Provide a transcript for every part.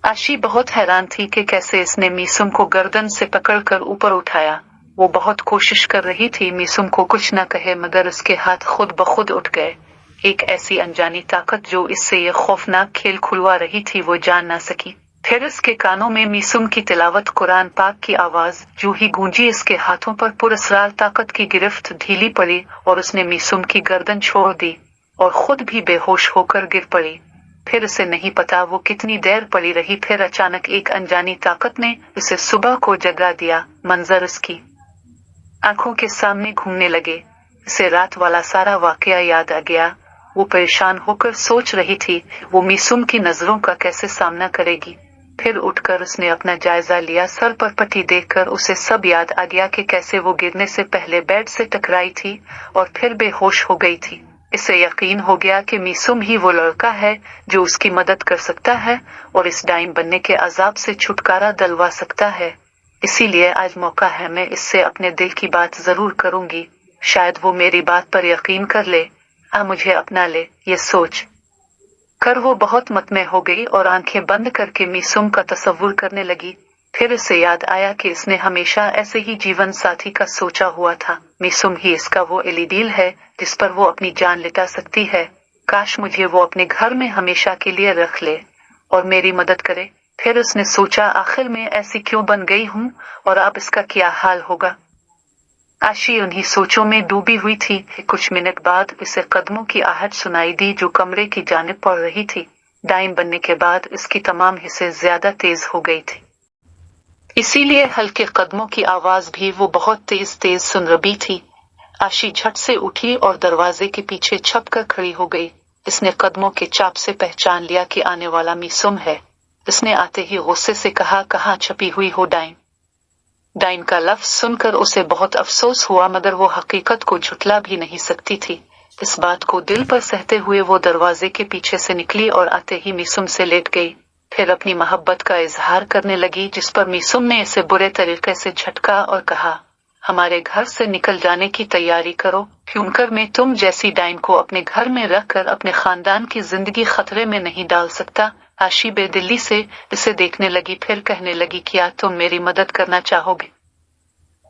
आशी बहुत हैरान थी कि कैसे इसने मीसुम को गर्दन से पकड़कर ऊपर उठाया। वो बहुत कोशिश कर रही थी मीसुम को कुछ न कहे, मगर उसके हाथ खुद ब खुद उठ गए। एक ऐसी अनजानी ताकत जो इससे ये खौफनाक खेल खुलवा रही थी वो जान ना सकी। फिर उसके कानों में मीसुम की तिलावत कुरान पाक की आवाज जो ही गूंजी, इसके हाथों पर पुरस्रार ताकत की गिरफ्त ढीली पड़ी और उसने मीसुम की गर्दन छोड़ दी और खुद भी बेहोश होकर गिर पड़ी। फिर उसे नहीं पता वो कितनी देर पड़ी रही। फिर अचानक एक अनजानी ताकत ने उसे सुबह को जगा दिया। मंजर उसकी आंखों के सामने घूमने लगे। उसे रात वाला सारा वाकया याद आ गया। वो परेशान होकर सोच रही थी वो मीसुम की नजरों का कैसे सामना करेगी। फिर उठकर उसने अपना जायजा लिया। सर पर पट्टी देखकर उसे सब याद आ गया कि कैसे वो गिरने से पहले बेड से टकराई थी और फिर बेहोश हो गई थी। इसे यकीन हो गया कि मीसुम ही वो लड़का है जो उसकी मदद कर सकता है और इस डाइन बनने के अजाब से छुटकारा दिलवा सकता है। इसीलिए आज मौका है, मैं इससे अपने दिल की बात जरूर करूंगी। शायद वो मेरी बात पर यकीन कर ले, मुझे अपना ले। ये सोच कर वो बहुत मतमे हो गई और आंखें बंद करके मीसुम का तस्वुर करने लगी। फिर उसे याद आया कि इसने हमेशा ऐसे ही जीवन साथी का सोचा हुआ था। मीसुम ही इसका वो एलिडील है जिस पर वो अपनी जान लिटा सकती है। काश मुझे वो अपने घर में हमेशा के लिए रख ले और मेरी मदद करे। फिर उसने सोचा आखिर में ऐसी क्यों बन गई हूँ और अब इसका क्या हाल होगा। आशी उन्हीं सोचों में डूबी हुई थी। कुछ मिनट बाद उसे कदमों की आहट सुनाई दी जो कमरे की जानिब पड़ रही थी। डाइन बनने के बाद इसकी तमाम हिस्से ज्यादा तेज हो गई थी, इसीलिए हल्के कदमों की आवाज भी वो बहुत तेज तेज सुन रही थी। आशी झट से उठी और दरवाजे के पीछे छपकर खड़ी हो गई। इसने कदमों के चाप से पहचान लिया कि आने वाला मीसुम है। इसने आते ही गुस्से से कहा, कहाँ छपी हुई हो डाइन। डाइन का लफ्ज सुनकर उसे बहुत अफसोस हुआ, मगर वो हकीकत को झुठला भी नहीं सकती थी। इस बात को दिल पर सहते हुए वो दरवाजे के पीछे से निकली और आते ही मीसुम से लेट गई। फिर अपनी मोहब्बत का इजहार करने लगी, जिस पर मीसुम ने इसे बुरे तरीके से झटका और कहा, हमारे घर से निकल जाने की तैयारी करो, क्योंकि मैं तुम जैसी डाइन को अपने घर में रखकर अपने खानदान की जिंदगी खतरे में नहीं डाल सकता। आशी बेदिली से इसे देखने लगी, फिर कहने लगी, क्या तुम मेरी मदद करना चाहोगे?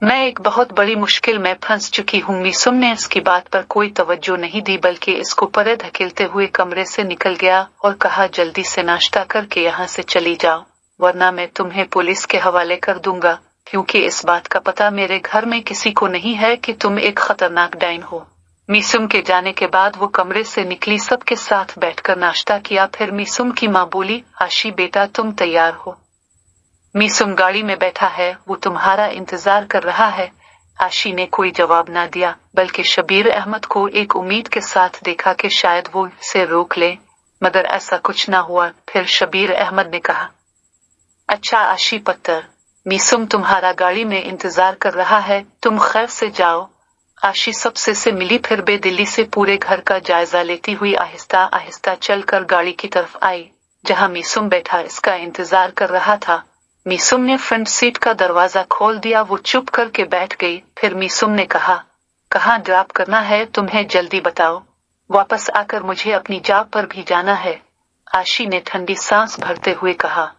मैं एक बहुत बड़ी मुश्किल में फंस चुकी हूँ। मीसुम ने इसकी बात पर कोई तवज्जो नहीं दी, बल्कि इसको परे धकेलते हुए कमरे से निकल गया और कहा, जल्दी से नाश्ता करके यहाँ से चली जाओ, वरना मैं तुम्हें पुलिस के हवाले कर दूंगा, क्योंकि इस बात का पता मेरे घर में किसी को नहीं है कि तुम एक खतरनाक डाइन हो। मीसुम के जाने के बाद वो कमरे से निकली। सबके साथ बैठकर नाश्ता किया। फिर मीसुम की माँ बोली, आशी बेटा तुम तैयार हो? मीसुम गाड़ी में बैठा है, वो तुम्हारा इंतजार कर रहा है। आशी ने कोई जवाब ना दिया, बल्कि शबीर अहमद को एक उम्मीद के साथ देखा कि शायद वो इसे रोक ले, मगर ऐसा कुछ ना हुआ। फिर शबीर अहमद ने कहा, अच्छा आशी पत्तर, मीसुम तुम्हारा गाड़ी में इंतजार कर रहा है, तुम खैर से जाओ। आशी सबसे से मिली, फिर बेदिली से पूरे घर का जायजा लेती हुई आहिस्ता आहिस्ता चलकर गाड़ी की तरफ आई, जहां मीसुम बैठा इसका इंतजार कर रहा था। मीसुम ने फ्रंट सीट का दरवाजा खोल दिया। वो चुप करके बैठ गई। फिर मीसुम ने कहा, कहाँ ड्रॉप करना है तुम्हें, जल्दी बताओ, वापस आकर मुझे अपनी जॉब पर भी जाना है। आशी ने ठंडी सांस भरते हुए कहा,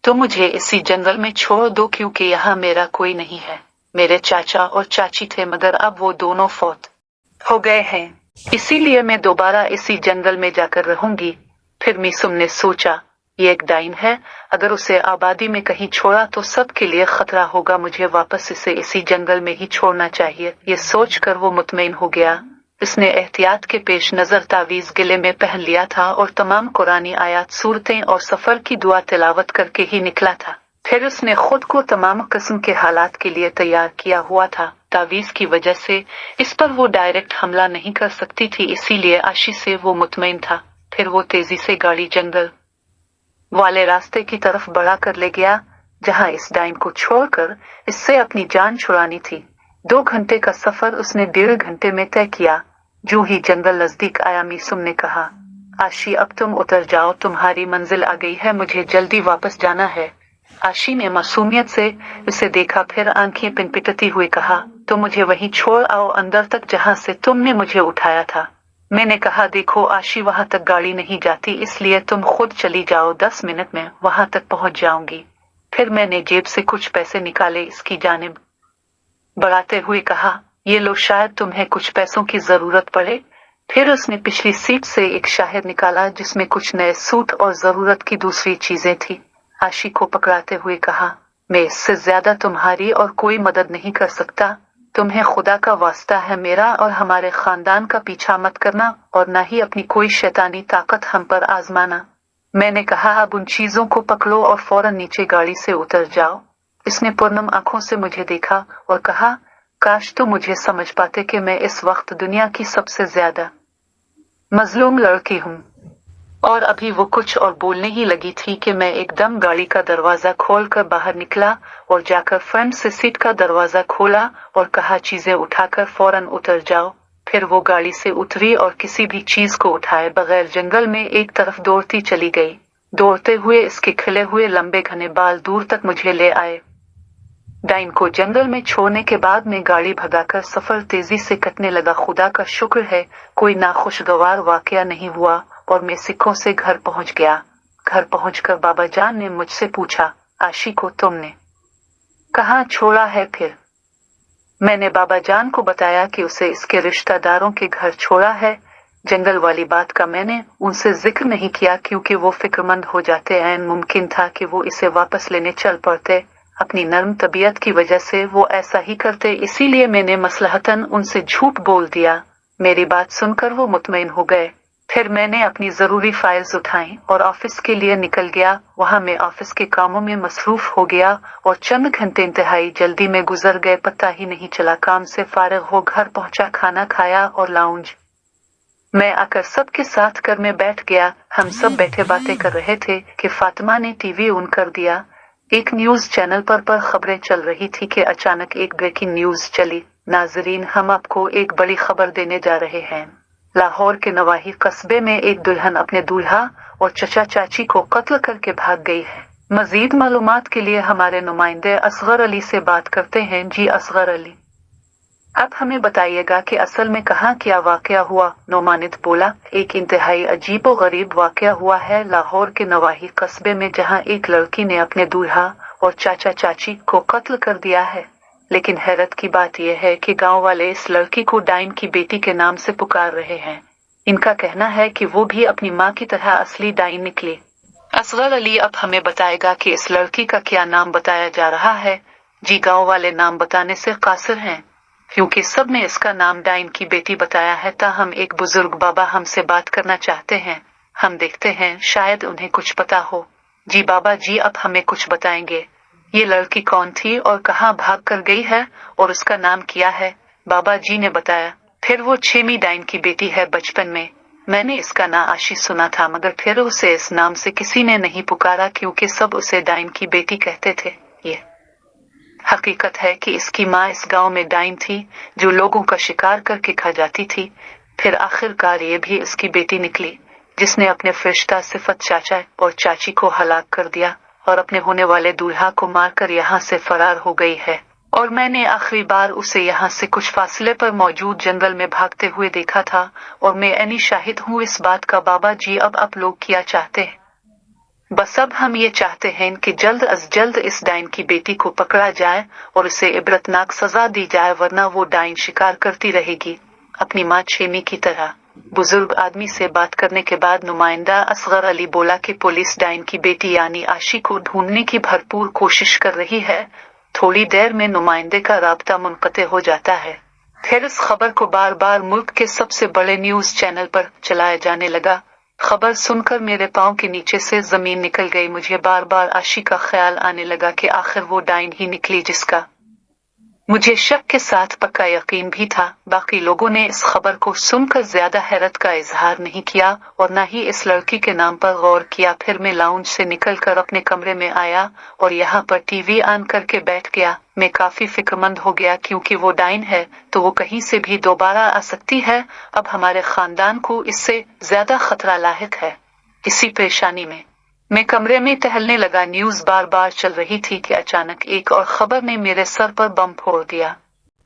तो मुझे इसी जंगल में छोड़ दो, क्योंकि यहाँ मेरा कोई नहीं है। मेरे चाचा और चाची थे, मगर अब वो दोनों फौत हो गए हैं, इसीलिए मैं दोबारा इसी जंगल में जाकर रहूंगी। फिर मीसुम ने सोचा, ये एक डाइन है, अगर उसे आबादी में कहीं छोड़ा तो सबके लिए खतरा होगा, मुझे वापस इसे इसी जंगल में ही छोड़ना चाहिए। ये सोचकर वो मुतमईन हो गया। उसने एहतियात के पेश नजर तावीज गले में पहन लिया था और तमाम कुरानी आयात, सूरतें और सफर की दुआ तिलावत करके ही निकला था। फिर उसने खुद को तमाम किस्म के हालात के लिए तैयार किया हुआ था। तावीज की वजह से इस पर वो डायरेक्ट हमला नहीं कर सकती थी, इसीलिए आशी से वो मुतमईन था। फिर वो तेजी से गाड़ी जंगल वाले रास्ते की तरफ बढ़ा कर ले गया, जहां इस डाइन को छोड़कर इससे अपनी जान छुड़ानी थी। 2 घंटे का सफर उसने 1.5 घंटे में तय किया। जो ही जंगल नजदीक आया, मीसुम ने कहा, आशी अब तुम उतर जाओ, तुम्हारी मंजिल आ गई है, मुझे जल्दी वापस जाना है। आशी ने मासूमियत से उसे देखा, फिर आंखें पिनपिटती हुए कहा, तो मुझे वहीं छोड़ आओ, अंदर तक, जहां से तुमने मुझे उठाया था। मैंने कहा, देखो आशी, वहां तक गाड़ी नहीं जाती, इसलिए तुम खुद चली जाओ, 10 मिनट में वहां तक पहुंच जाऊंगी। फिर मैंने जेब से कुछ पैसे निकाले, इसकी जानिब बढ़ाते हुए कहा, ये लो, शायद तुम्हें कुछ पैसों की जरूरत पड़े। फिर उसने पिछली सीट से एक शाहिद निकाला जिसमें कुछ नए सूट और जरूरत की दूसरी चीजें थी। आशी को पकड़ाते हुए कहा, मैं इससे ज्यादा तुम्हारी और कोई मदद नहीं कर सकता। तुम्हें खुदा का वास्ता है मेरा और हमारे खानदान का पीछा मत करना और न ही अपनी कोई शैतानी ताकत हम पर आजमाना। मैंने कहा, अब उन चीजों को पकड़ो और फौरन नीचे गाड़ी से उतर जाओ। इसने पूर्णम आंखों से मुझे देखा और कहा, काश तो मुझे समझ पाते कि मैं इस वक्त दुनिया की सबसे ज्यादा मजलूम लड़की हूँ। और अभी वो कुछ और बोलने ही लगी थी कि मैं एकदम गाड़ी का दरवाजा खोलकर बाहर निकला और जाकर फ्रंट से सीट का दरवाजा खोला और कहा, चीजें उठाकर फौरन उतर जाओ। फिर वो गाड़ी से उतरी और किसी भी चीज को उठाए बगैर जंगल में एक तरफ दौड़ती चली गई। दौड़ते हुए इसके खिले हुए लंबे घने बाल दूर तक मुझे ले आए। डाइन को जंगल में छोड़ने के बाद मैं गाड़ी भगाकर सफर तेजी से कटने लगा। खुदा का शुक्र है कोई नाखुशगवार वाकया नहीं हुआ और मैं सिक्कों से घर पहुंच गया। घर पहुंचकर बाबा जान ने मुझसे पूछा, आशी को तुमने कहाँ छोड़ा है? फिर मैंने बाबा जान को बताया कि उसे इसके रिश्तेदारों के घर छोड़ा है। जंगल वाली बात का मैंने उनसे जिक्र नहीं किया क्योंकि वो फिक्रमंद हो जाते। ऐन मुमकिन था कि वो इसे वापस लेने चल पड़ते। अपनी नर्म तबीयत की वजह से वो ऐसा ही करते, इसीलिए मैंने मसलहतन उनसे झूठ बोल दिया। मेरी बात सुनकर वो मुतमईन हो गए। फिर मैंने अपनी जरूरी फाइल्स उठाई और ऑफिस के लिए निकल गया। वहां मैं ऑफिस के कामों में मसरूफ हो गया और चंद घंटे इंतहाई जल्दी में गुजर गए, पता ही नहीं चला। काम से फारिग हो घर पहुंचा, खाना खाया और लाउंज मैं आकर सबके साथ घर में बैठ गया। हम सब बैठे बातें कर रहे थे कि फातिमा ने टीवी ऑन कर दिया। एक न्यूज चैनल पर खबरें चल रही थी कि अचानक एक ब्रेकिंग न्यूज चली। नाजरीन, हम आपको एक बड़ी खबर देने जा रहे हैं। लाहौर के नवाही कस्बे में एक दुल्हन अपने दूल्हा और चचा चाची को कत्ल करके भाग गई है। मजीद मालूमात के लिए हमारे नुमाइंदे असगर अली से बात करते हैं। जी असगर अली, अब हमें बताइएगा कि असल में कहाँ क्या वाकया हुआ? नोमानित बोला, एक इंतहाई अजीबो गरीब वाकया हुआ है लाहौर के नवाही कस्बे में, जहाँ एक लड़की ने अपने दूल्हा और चाचा चाची को कत्ल कर दिया है। लेकिन हैरत की बात यह है कि गांव वाले इस लड़की को डाइन की बेटी के नाम से पुकार रहे हैं। इनका कहना है कि वो भी अपनी माँ की तरह असली डाइन निकली। असगर अली अब हमें बताएगा कि इस लड़की का क्या नाम बताया जा रहा है। जी, गांव वाले नाम बताने से कासिर हैं क्योंकि सब ने इसका नाम डाइन की बेटी बताया है। ताहम एक बुजुर्ग बाबा हमसे बात करना चाहते हैं। हम देखते हैं, शायद उन्हें कुछ पता हो। जी बाबा जी, अब हमें कुछ बताएंगे। ये लड़की कौन थी और कहाँ भाग कर गई है और उसका नाम क्या है? बाबा जी ने बताया, फिर वो 6वीं डाइन की बेटी है। बचपन में मैंने इसका नाम आशी सुना था, मगर फिर उसे इस नाम से किसी ने नहीं पुकारा क्योंकि सब उसे डाइन की बेटी कहते थे। ये हकीकत है कि इसकी माँ इस गांव में डाइन थी जो लोगों का शिकार करके खा जाती थी। फिर आखिरकार ये भी इसकी बेटी निकली जिसने अपने फरिश्ता सिफत चाचा और चाची को हलाक कर दिया और अपने होने वाले दूल्हा को मारकर यहाँ से फरार हो गई है। और मैंने आखिरी बार उसे यहाँ से कुछ फासले पर मौजूद जंगल में भागते हुए देखा था और मैं ऐनी शाहिद हूँ इस बात का। बाबा जी, अब आप लोग क्या चाहते हैं? बस अब हम ये चाहते हैं कि जल्द अज जल्द इस डाइन की बेटी को पकड़ा जाए और उसे इबरतनाक सजा दी जाए, वरना वो डाइन शिकार करती रहेगी अपनी माँ 6वीं की तरह। बुजुर्ग आदमी से बात करने के बाद नुमाइंदा असगर अली बोला कि पुलिस डाइन की बेटी यानी आशी को ढूंढने की भरपूर कोशिश कर रही है। थोड़ी देर में नुमाइंदे का राब्ता मुनक़ते हो जाता है। फिर इस खबर को बार बार मुल्क के सबसे बड़े न्यूज चैनल पर चलाया जाने लगा। खबर सुनकर मेरे पांव के नीचे से जमीन निकल गई। मुझे बार बार आशी का ख्याल आने लगा कि आखिर वो डाइन ही निकली जिसका मुझे शक के साथ पक्का यकीन भी था। बाकी लोगों ने इस खबर को सुनकर ज्यादा हैरत का इजहार नहीं किया और न ही इस लड़की के नाम पर गौर किया। फिर मैं लाउंज से निकलकर अपने कमरे में आया और यहाँ पर टीवी ऑन करके बैठ गया। मैं काफी फिक्रमंद हो गया क्योंकि वो डाइन है तो वो कहीं से भी दोबारा आ सकती है। अब हमारे खानदान को इससे ज्यादा खतरा लाहिक है। इसी परेशानी में मैं कमरे में टहलने लगा। न्यूज बार बार चल रही थी कि अचानक एक और खबर ने मेरे सर पर बम फोड़ दिया।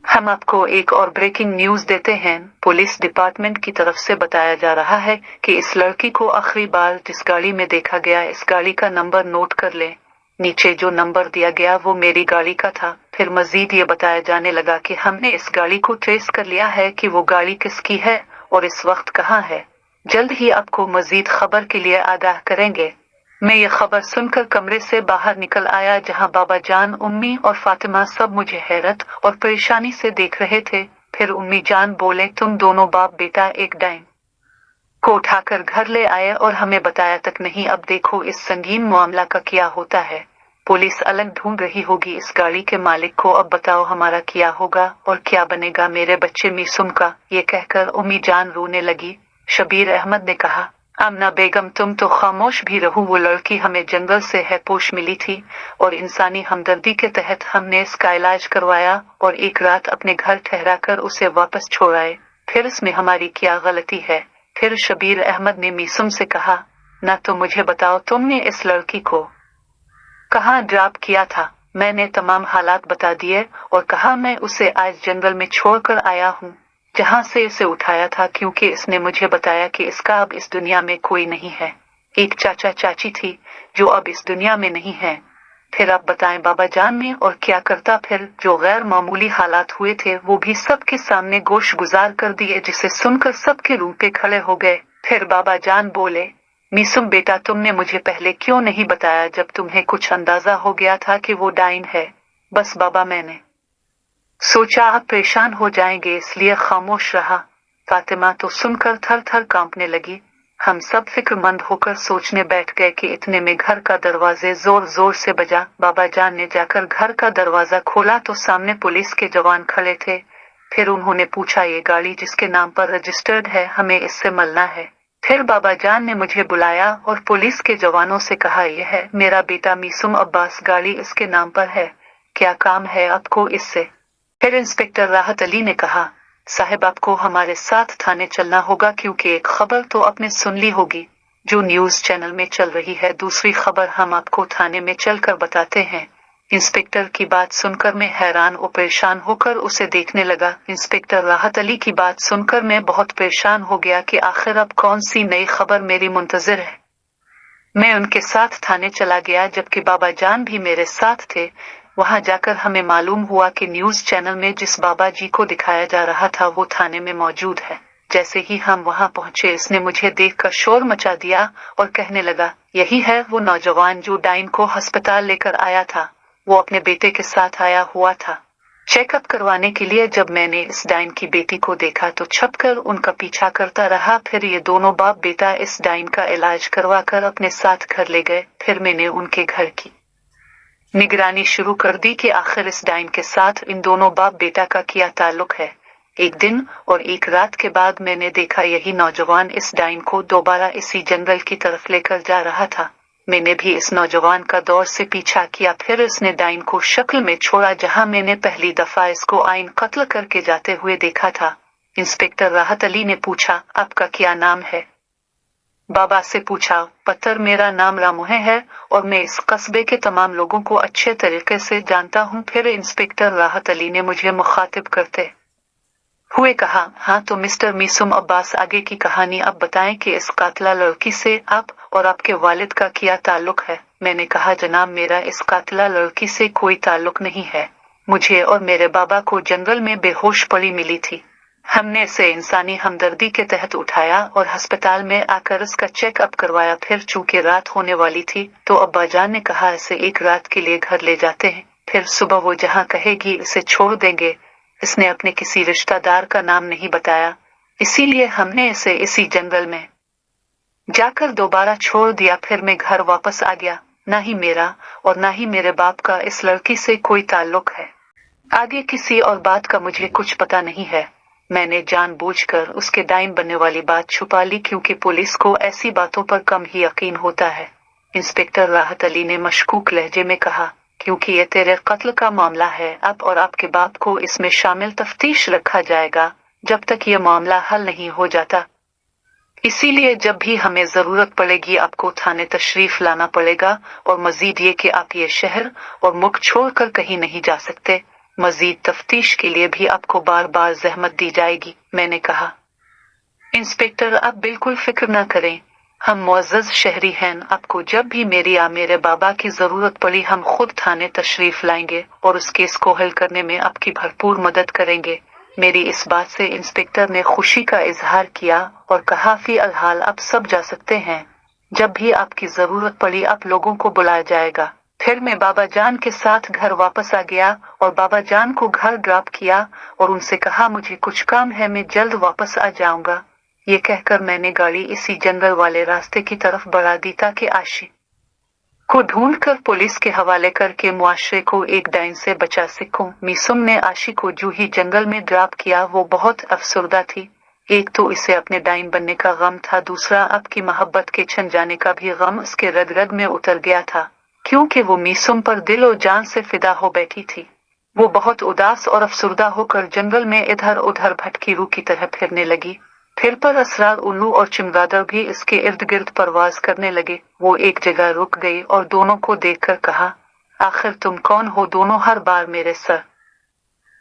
हम आपको एक और ब्रेकिंग न्यूज देते हैं। पुलिस डिपार्टमेंट की तरफ से बताया जा रहा है कि इस लड़की को आखिरी बार जिस गाड़ी में देखा गया, इस गाड़ी का नंबर नोट कर ले। नीचे जो नंबर दिया गया वो मेरी गाड़ी का था। फिर मजीद ये बताया जाने लगा कि हमने इस गाड़ी को ट्रेस कर लिया है कि वो गाड़ी किसकी है और इस वक्त कहाँ है। जल्द ही आपको मजीद खबर के लिए आगाह करेंगे। मैं ये खबर सुनकर कमरे से बाहर निकल आया, जहां बाबा जान, उम्मी और फातिमा सब मुझे हैरत और परेशानी से देख रहे थे। फिर उम्मी जान बोले, तुम दोनों बाप बेटा एक डाइन को उठाकर घर ले आए और हमें बताया तक नहीं। अब देखो इस संगीन मामला का क्या होता है। पुलिस अलग ढूंढ रही होगी इस गाड़ी के मालिक को। अब बताओ हमारा क्या होगा और क्या बनेगा मेरे बच्चे मिसुम का। ये कहकर उम्मी जान रोने लगी। शबीर अहमद ने कहा, आमना बेगम तुम तो खामोश भी रहो। वो लड़की हमें जंगल से है पोश मिली थी और इंसानी हमदर्दी के तहत हमने इसका इलाज करवाया और एक रात अपने घर ठहराकर उसे वापस छोड़ाए। फिर इसमें हमारी क्या गलती है। फिर शबीर अहमद ने मिसुम से कहा, ना तो मुझे बताओ तुमने इस लड़की को कहाँ ड्रॉप किया था। मैंने तमाम हालात बता दिए और कहा मैं उसे आज जंगल में छोड़कर आया हूँ जहाँ से इसे उठाया था, क्योंकि इसने मुझे बताया कि इसका अब इस दुनिया में कोई नहीं है। एक चाचा चाची थी जो अब इस दुनिया में नहीं है। फिर आप बताएं बाबा जान ने और क्या करता। फिर जो गैर मामूली हालात हुए थे वो भी सबके सामने गोश गुजार कर दिए, जिसे सुनकर सबके रूंगे खड़े हो गए। फिर बाबा जान बोले, मिसुम बेटा तुमने मुझे पहले क्यों नहीं बताया जब तुम्हें कुछ अंदाजा हो गया था कि वो डाइन है। बस बाबा मैंने सोचा आप परेशान हो जाएंगे इसलिए खामोश रहा। फातिमा तो सुनकर थर थर कांपने लगी। हम सब फिक्रमंद होकर सोचने बैठ गए कि इतने में घर का दरवाजे जोर जोर से बजा। बाबा जान ने जाकर घर का दरवाजा खोला तो सामने पुलिस के जवान खड़े थे। फिर उन्होंने पूछा, ये गाड़ी जिसके नाम पर रजिस्टर्ड है, हमें इससे मिलना है। फिर बाबा जान ने मुझे बुलाया और पुलिस के जवानों से कहा, यह है मेरा बेटा मिसुम अब्बास, गाड़ी इसके नाम पर है, क्या काम है आपको इससे। फिर इंस्पेक्टर राहत अली ने कहा, साहब आपको हमारे साथ थाने चलना होगा क्योंकि एक खबर तो आपने सुन ली होगी जो न्यूज चैनल में चल रही है, दूसरी खबर हम आपको थाने में चलकर बताते हैं। इंस्पेक्टर की बात सुनकर मैं हैरान और परेशान होकर उसे देखने लगा। इंस्पेक्टर राहत अली की बात सुनकर मैं बहुत परेशान हो गया कि आखिर अब कौन सी नई खबर मेरी मुंतजिर है। मैं उनके साथ थाने चला गया जबकि बाबा जान भी मेरे साथ थे। वहां जाकर हमें मालूम हुआ कि न्यूज चैनल में जिस बाबा जी को दिखाया जा रहा था वो थाने में मौजूद है। जैसे ही हम वहां पहुंचे इसने मुझे देखकर शोर मचा दिया और कहने लगा, यही है वो नौजवान जो डाइन को अस्पताल लेकर आया था। वो अपने बेटे के साथ आया हुआ था चेकअप करवाने के लिए। जब मैंने इस डाइन की बेटी को देखा तो छपकर उनका पीछा करता रहा। फिर ये दोनों बाप बेटा इस डाइन का इलाज करवा कर अपने साथ घर ले गए। फिर मैंने उनके घर की निगरानी शुरू कर दी कि आखिर इस डाइन के साथ इन दोनों बाप बेटा का क्या ताल्लुक है। एक दिन और एक रात के बाद मैंने देखा यही नौजवान इस डाइन को दोबारा इसी जंगल की तरफ लेकर जा रहा था। मैंने भी इस नौजवान का दौर से पीछा किया। फिर इसने डाइन को शक्ल में छोड़ा जहां मैंने पहली दफा इसको आइन कत्ल करके जाते हुए देखा था। इंस्पेक्टर राहत अली ने पूछा, आपका क्या नाम है। बाबा से पूछा, पत्थर मेरा नाम रामोह है और मैं इस कस्बे के तमाम लोगों को अच्छे तरीके से जानता हूँ। फिर इंस्पेक्टर राहत अली ने मुझे मुखातिब करते हुए कहा, हाँ तो मिस्टर मिसुम अब्बास आगे की कहानी अब बताएं कि इस कातला लड़की से आप और आपके वालिद का क्या ताल्लुक है। मैंने कहा, जनाब मेरा इस कातला लड़की से कोई ताल्लुक नहीं है। मुझे और मेरे बाबा को जंगल में बेहोश पड़ी मिली थी। हमने इसे इंसानी हमदर्दी के तहत उठाया और अस्पताल में आकर इसका चेकअप करवाया। फिर चूंकि रात होने वाली थी तो अब्बा जान ने कहा इसे एक रात के लिए घर ले जाते हैं, फिर सुबह वो जहाँ कहेगी इसे छोड़ देंगे। इसने अपने किसी रिश्तेदार का नाम नहीं बताया, इसीलिए हमने इसे इसी जंगल में जाकर दोबारा छोड़ दिया। फिर मैं घर वापस आ गया। ना ही मेरा और ना ही मेरे बाप का इस लड़की से कोई ताल्लुक है। आगे किसी और बात का मुझे कुछ पता नहीं है। मैंने जानबूझकर उसके डाइन बनने वाली बात छुपा ली क्योंकि पुलिस को ऐसी बातों पर कम ही यकीन होता है। इंस्पेक्टर राहत अली ने मशकूक लहजे में कहा, क्योंकि ये तेरे कत्ल का मामला है, आप और आपके बाप को इसमें शामिल तफ्तीश रखा जाएगा जब तक ये मामला हल नहीं हो जाता। इसीलिए जब भी हमें जरूरत पड़ेगी आपको थाने तशरीफ लाना पड़ेगा और मजीद ये कि आप ये शहर और मुल्क छोड़कर कहीं नहीं जा सकते। मजीद तफ्तीश के लिए भी आपको बार बार जहमत दी जाएगी, मैंने कहा। इंस्पेक्टर, आप बिल्कुल फिक्र न करें, हम मुअज़्ज़ज़ शहरी हैं। आपको जब भी मेरी या मेरे बाबा की जरूरत पड़ी हम खुद थाने तशरीफ लाएंगे और उस केस को हल करने में आपकी भरपूर मदद करेंगे। मेरी इस बात से इंस्पेक्टर ने खुशी का इजहार किया और कहा, फी अलहाल आप सब जा सकते हैं। जब भी आपकी जरूरत पड़ी आप लोगों को बुलाया जाएगा। फिर मैं बाबा जान के साथ घर वापस आ गया और बाबा जान को घर ड्रॉप किया और उनसे कहा, मुझे कुछ काम है, मैं जल्द वापस आ जाऊंगा। ये कहकर मैंने गाड़ी इसी जंगल वाले रास्ते की तरफ बढ़ा दी ताकि आशी को ढूंढकर पुलिस के हवाले करके मुआशरे को एक डाइन से बचा सकूं। मीसुम ने आशी को जो ही जंगल में ड्रॉप किया वो बहुत अफसरदा थी। एक तो इसे अपने डाइन बनने का गम था, दूसरा आपकी मोहब्बत के छन जाने का भी गम उसके रग रग में उतर गया था, क्योंकि वो मीसुम पर दिल और जान से फिदा हो बैठी थी। वो बहुत उदास और अफसरदा होकर जंगल में इधर उधर भटकी रूह की तरह फिरने लगी। फिर पर असरार, उल्लू और चमगादड़ भी इसके इर्द गिर्द परवाज करने लगे। वो एक जगह रुक गई और दोनों को देखकर कहा, आखिर तुम कौन हो? दोनों हर बार मेरे सर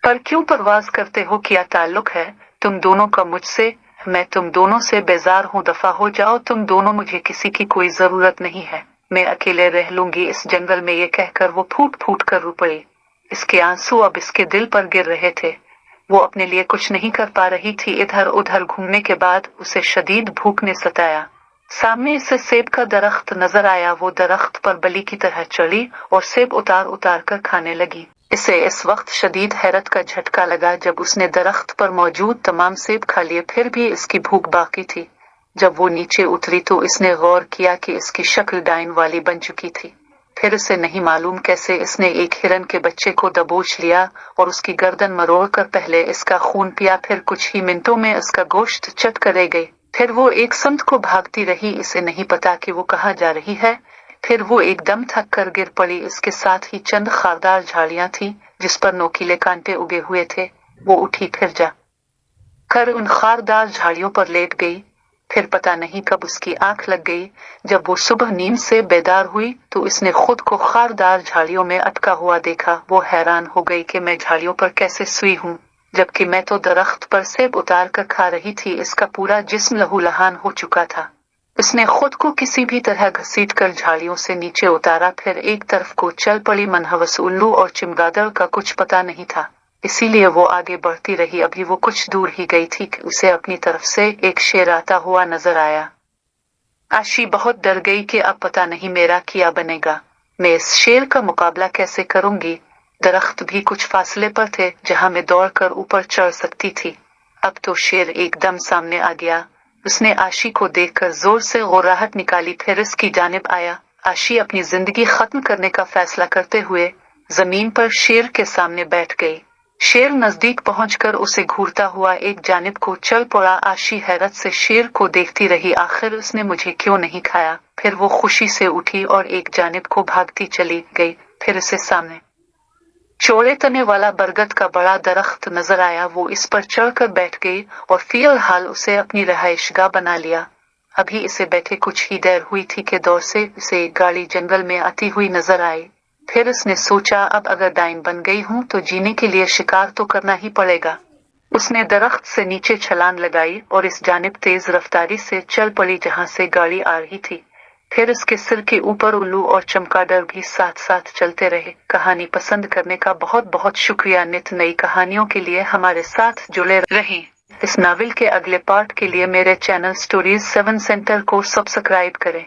पर क्यों परवाज करते हो? क्या ताल्लुक है तुम दोनों का मुझसे? मैं तुम दोनों से बेजार हूँ, दफा हो जाओ तुम दोनों, मुझे किसी की कोई जरूरत नहीं है, मैं अकेले रह लूंगी इस जंगल में। ये कहकर वो फूट फूट कर रो पड़ी। इसके आंसू अब इसके दिल पर गिर रहे थे। वो अपने लिए कुछ नहीं कर पा रही थी। इधर उधर घूमने के बाद उसे शदीद भूख ने सताया। सामने इसे सेब का दरख्त नजर आया। वो दरख्त पर बली की तरह चढ़ी और सेब उतार उतार कर खाने लगी। इसे इस वक्त शदीद हैरत का झटका लगा जब उसने दरख्त पर मौजूद तमाम सेब खा लिए, फिर भी इसकी भूख बाकी थी। जब वो नीचे उतरी तो इसने गौर किया कि इसकी शक्ल डाइन वाली बन चुकी थी। फिर इसे नहीं मालूम कैसे इसने एक हिरन के बच्चे को दबोच लिया और उसकी गर्दन मरोड़ कर पहले इसका खून पिया, फिर कुछ ही मिनटों में इसका गोश्त चट कर रह गई। फिर वो एक संत को भागती रही, इसे नहीं पता कि वो कहाँ जा रही है। फिर वो एकदम थक कर गिर पड़ी। इसके साथ ही चंद खारदार झाड़ियां थी जिस पर नोकीले कांटे उगे हुए थे। वो उठी, फिर जा कर उन खारदार झाड़ियों पर लेट गई। फिर पता नहीं कब उसकी आंख लग गई। जब वो सुबह नींद से बेदार हुई तो इसने खुद को खारदार झाड़ियों में अटका हुआ देखा। वो हैरान हो गई कि मैं झाड़ियों पर कैसे सोई हूँ, जबकि मैं तो दरख्त पर सेब उतार कर खा रही थी। इसका पूरा जिस्म लहूलुहान हो चुका था। उसने खुद को किसी भी तरह घसीट कर झाड़ियों से नीचे उतारा, फिर एक तरफ को चल पड़ी। मनहवस उल्लू और चमगादड़ का कुछ पता नहीं था, इसीलिए वो आगे बढ़ती रही। अभी वो कुछ दूर ही गई थी कि उसे अपनी तरफ से एक शेर आता हुआ नजर आया। आशी बहुत डर गई कि अब पता नहीं मेरा क्या बनेगा, मैं इस शेर का मुकाबला कैसे करूंगी। दरख्त भी कुछ फासले पर थे जहां मैं दौड़कर ऊपर चढ़ सकती थी। अब तो शेर एकदम सामने आ गया। उसने आशी को देखकर जोर से गुर्राहट निकाली, फिर इसकी जानिब आया। आशी अपनी जिंदगी खत्म करने का फैसला करते हुए जमीन पर शेर के सामने बैठ गई। शेर नजदीक पहुंचकर उसे घूरता हुआ एक जानिब को चल पड़ा। आशी हैरत से शेर को देखती रही, आखिर उसने मुझे क्यों नहीं खाया। फिर वो खुशी से उठी और एक जानिब को भागती चली गई। फिर इसे सामने चौड़े तने वाला बरगद का बड़ा दरख्त नजर आया। वो इस पर चढ़कर बैठ गई और फिलहाल उसे अपनी रहायशगाह बना लिया। अभी इसे बैठे कुछ ही देर हुई थी कि दौर से उसे एक गाड़ी जंगल में आती हुई नजर आई। फिर उसने सोचा, अब अगर डाइन बन गई हूं तो जीने के लिए शिकार तो करना ही पड़ेगा। उसने दरख्त से नीचे छलांग लगाई और इस जानिब तेज रफ्तारी से चल पड़ी जहां से गाड़ी आ रही थी। फिर उसके सिर के ऊपर उल्लू और चमगादड़ भी साथ साथ चलते रहे। कहानी पसंद करने का बहुत बहुत शुक्रिया। नित नई कहानियों के लिए हमारे साथ जुड़े रहें। इस नावल के अगले पार्ट के लिए मेरे चैनल स्टोरीज 7 सेंटर को सब्सक्राइब करें।